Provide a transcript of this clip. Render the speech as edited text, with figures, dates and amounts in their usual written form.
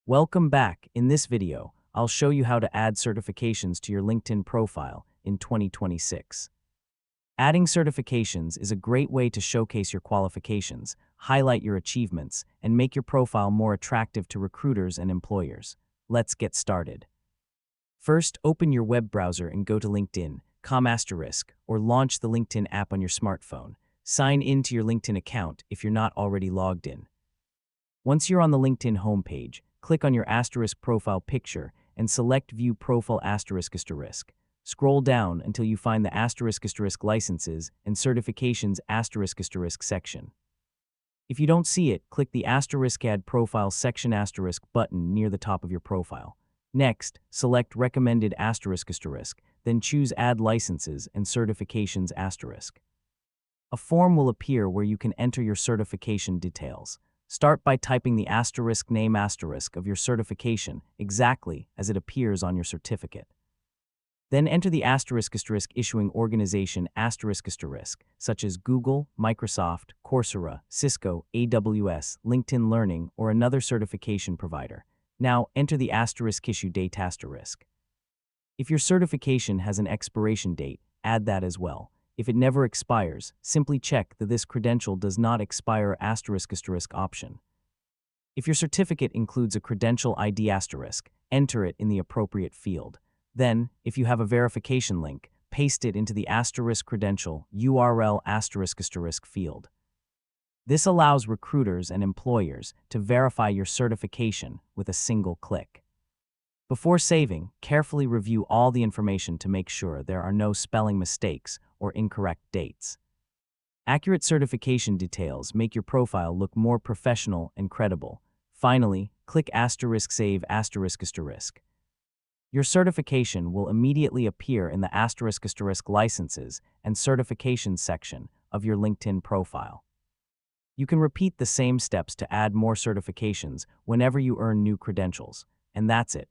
Welcome back. In this video, I'll show you how to add certifications to your LinkedIn profile in 2026. Adding certifications is a great way to showcase your qualifications, highlight your achievements, and make your profile more attractive to recruiters and employers. Let's get started. First, open your web browser and go to LinkedIn, or launch the LinkedIn app on your smartphone. Sign in to your LinkedIn account if you're not already logged in. Once you're on the LinkedIn homepage, click on your asterisk profile picture and select View Profile ***. Scroll down until you find the *** licenses and certifications *** section. If you don't see it, click the **Add Profile section * button near the top of your profile. Next, select Recommended ***, then choose Add Licenses and Certifications ***. A form will appear where you can enter your certification details. Start by typing the name of your certification exactly as it appears on your certificate. Then enter the ** issuing organization ***, such as Google, Microsoft, Coursera, Cisco, AWS, LinkedIn Learning, or another certification provider. Now enter the ** issue date ***. If your certification has an expiration date, add that as well. If it never expires, simply check that this credential does not expire ** option. If your certificate includes a credential ID ***, enter it in the appropriate field. Then, if you have a verification link, paste it into the * credential URL ** field. This allows recruiters and employers to verify your certification with a single click. Before saving, carefully review all the information to make sure there are no spelling mistakes or incorrect dates. Accurate certification details make your profile look more professional and credible. Finally, click *save ***. Your certification will immediately appear in the ** licenses and certifications section of your LinkedIn profile. You can repeat the same steps to add more certifications whenever you earn new credentials. And that's it.